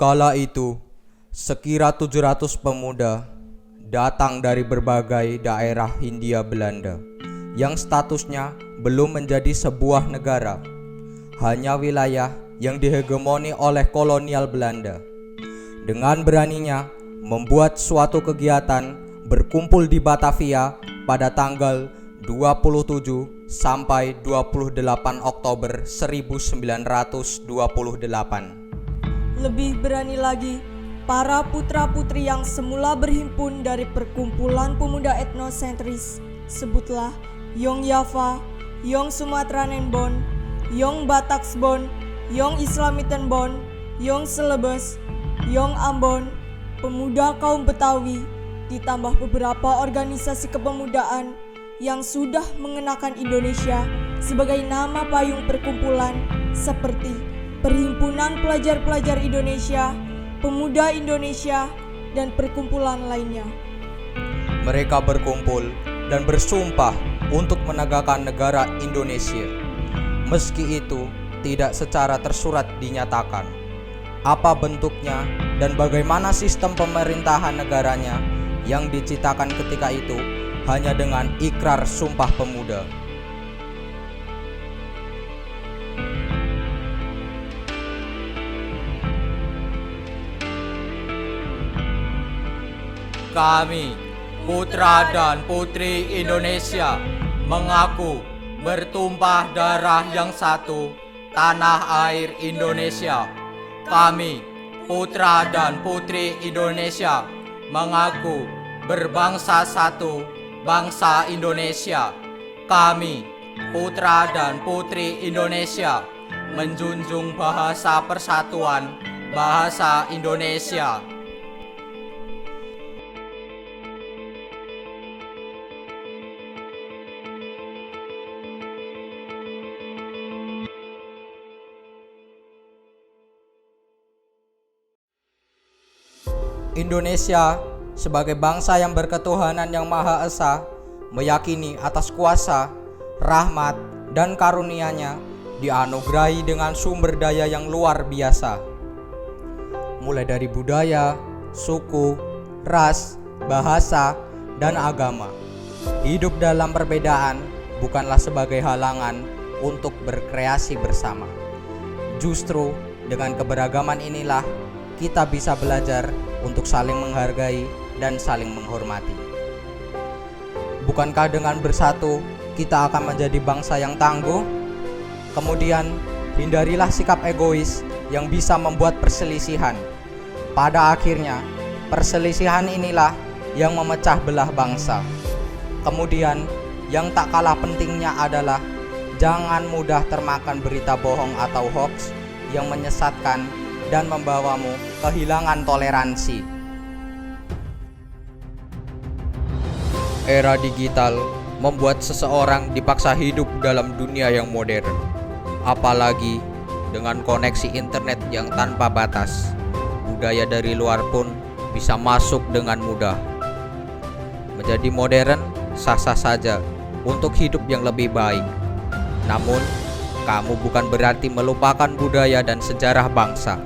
Kala itu, sekira 700 pemuda datang dari berbagai daerah Hindia Belanda yang statusnya belum menjadi sebuah negara, hanya wilayah yang dihegemoni oleh kolonial Belanda. Dengan beraninya membuat suatu kegiatan berkumpul di Batavia pada tanggal 27 sampai 28 Oktober 1928. Lebih berani lagi, para putra-putri yang semula berhimpun dari perkumpulan pemuda etnosentris, sebutlah Yong Java, Yong Sumatranenbond, Yong Bataksbond, Yong Islamitenbond, Yong Celebes, Yong Ambon, pemuda kaum Betawi, ditambah beberapa organisasi kepemudaan yang sudah mengenakan Indonesia sebagai nama payung perkumpulan seperti Perhimpunan Pelajar-Pelajar Indonesia, Pemuda Indonesia, dan perkumpulan lainnya. Mereka berkumpul dan bersumpah untuk menegakkan negara Indonesia. Meski itu tidak secara tersurat dinyatakan apa bentuknya dan bagaimana sistem pemerintahan negaranya yang diciptakan ketika itu hanya dengan ikrar Sumpah Pemuda. Kami, putra dan putri Indonesia, mengaku bertumpah darah yang satu, tanah air Indonesia. Kami, putra dan putri Indonesia, mengaku berbangsa satu, bangsa Indonesia. Kami, putra dan putri Indonesia, menjunjung bahasa persatuan, bahasa Indonesia. Indonesia sebagai bangsa yang berketuhanan yang Maha Esa meyakini atas kuasa, rahmat, dan karunia-Nya dianugerahi dengan sumber daya yang luar biasa. Mulai dari budaya, suku, ras, bahasa, dan agama. Hidup dalam perbedaan bukanlah sebagai halangan untuk berkreasi bersama. Justru dengan keberagaman inilah kita bisa belajar untuk saling menghargai dan saling menghormati. Bukankah dengan bersatu kita akan menjadi bangsa yang tangguh? Kemudian hindarilah sikap egois yang bisa membuat perselisihan. Pada akhirnya perselisihan inilah yang memecah belah bangsa. Kemudian yang tak kalah pentingnya adalah jangan mudah termakan berita bohong atau hoax yang menyesatkan dan membawamu kehilangan toleransi. Era digital membuat seseorang dipaksa hidup dalam dunia yang modern, apalagi dengan koneksi internet yang tanpa batas. Budaya dari luar pun bisa masuk dengan mudah. Menjadi modern sah-sah saja untuk hidup yang lebih baik. Namun, kamu bukan berarti melupakan budaya dan sejarah bangsa.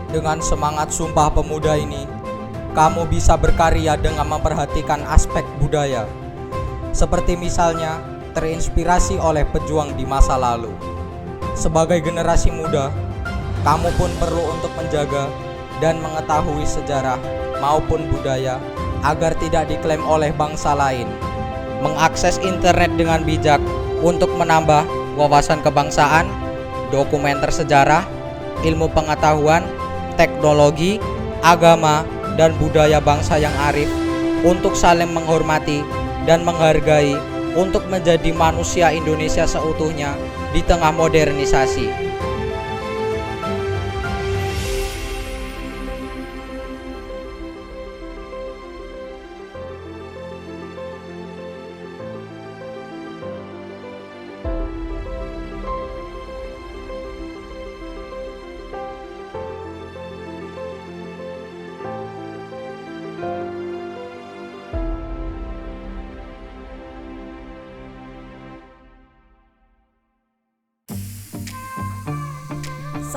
Dengan semangat Sumpah Pemuda ini, kamu bisa berkarya dengan memperhatikan aspek budaya. Seperti misalnya, terinspirasi oleh pejuang di masa lalu. Sebagai generasi muda, kamu pun perlu untuk menjaga dan mengetahui sejarah maupun budaya agar tidak diklaim oleh bangsa lain. Mengakses internet dengan bijak untuk menambah wawasan kebangsaan, dokumenter sejarah, ilmu pengetahuan, teknologi, agama, dan budaya bangsa yang arif untuk saling menghormati dan menghargai untuk menjadi manusia Indonesia seutuhnya di tengah modernisasi.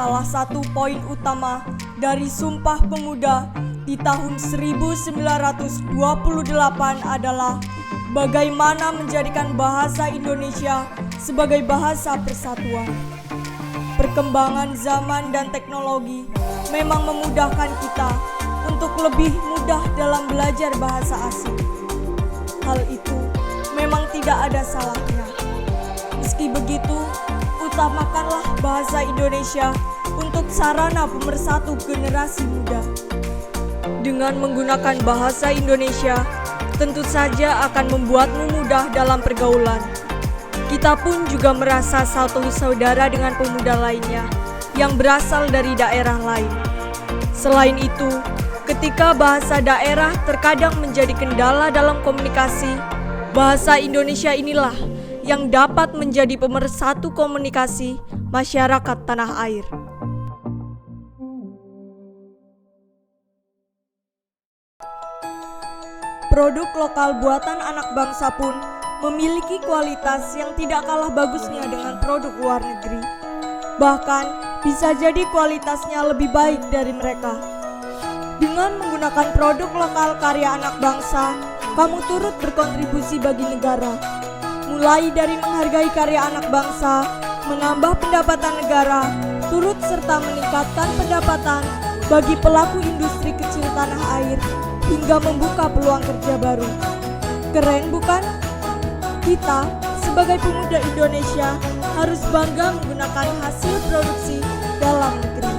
salah satu poin utama dari Sumpah Pemuda di tahun 1928 adalah bagaimana menjadikan bahasa Indonesia sebagai bahasa persatuan. Perkembangan zaman dan teknologi memang memudahkan kita untuk lebih mudah dalam belajar bahasa asing. Hal itu memang tidak ada salahnya. Meski begitu, utamakanlah bahasa Indonesia untuk sarana pemersatu generasi muda. Dengan menggunakan bahasa Indonesia, tentu saja akan membuatmu mudah dalam pergaulan. Kita pun juga merasa satu saudara dengan pemuda lainnya yang berasal dari daerah lain. Selain itu, ketika bahasa daerah terkadang menjadi kendala dalam komunikasi, bahasa Indonesia inilah yang dapat menjadi pemersatu komunikasi masyarakat tanah air. Produk lokal buatan anak bangsa pun memiliki kualitas yang tidak kalah bagusnya dengan produk luar negeri. Bahkan bisa jadi kualitasnya lebih baik dari mereka. Dengan menggunakan produk lokal karya anak bangsa, kamu turut berkontribusi bagi negara. Mulai dari menghargai karya anak bangsa, menambah pendapatan negara, turut serta meningkatkan pendapatan bagi pelaku industri kecil tanah air, hingga membuka peluang kerja baru. Keren bukan? Kita sebagai pemuda Indonesia harus bangga menggunakan hasil produksi dalam negeri.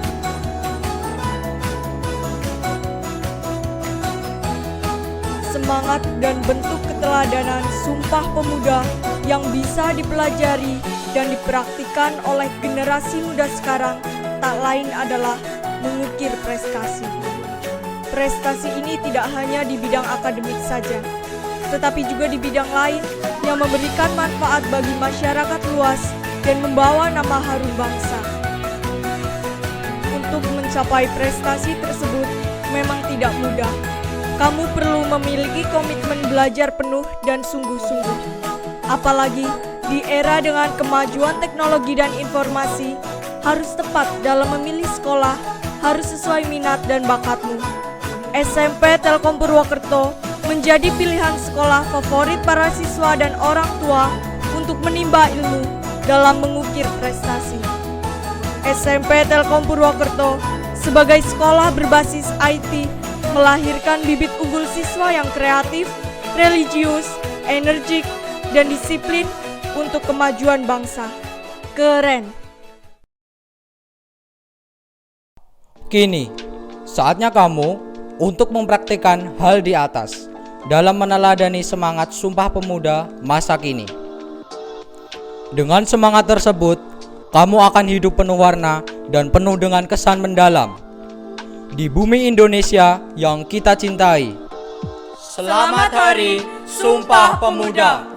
Semangat dan bentuk keteladanan Sumpah Pemuda yang bisa dipelajari dan dipraktikkan oleh generasi muda sekarang tak lain adalah mengukir prestasi. Prestasi ini tidak hanya di bidang akademik saja, tetapi juga di bidang lain yang memberikan manfaat bagi masyarakat luas dan membawa nama harum bangsa. Untuk mencapai prestasi tersebut memang tidak mudah. Kamu perlu memiliki komitmen belajar penuh dan sungguh-sungguh. Apalagi di era dengan kemajuan teknologi dan informasi, harus tepat dalam memilih sekolah, harus sesuai minat dan bakatmu. SMP Telkom Purwokerto menjadi pilihan sekolah favorit para siswa dan orang tua untuk menimba ilmu dalam mengukir prestasi. SMP Telkom Purwokerto sebagai sekolah berbasis IT melahirkan bibit unggul siswa yang kreatif, religius, energik, dan disiplin untuk kemajuan bangsa. Keren! Kini, saatnya kamu untuk mempraktikkan hal di atas dalam meneladani semangat Sumpah Pemuda masa kini. Dengan semangat tersebut, kamu akan hidup penuh warna dan penuh dengan kesan mendalam di bumi Indonesia yang kita cintai. Selamat Hari Sumpah Pemuda.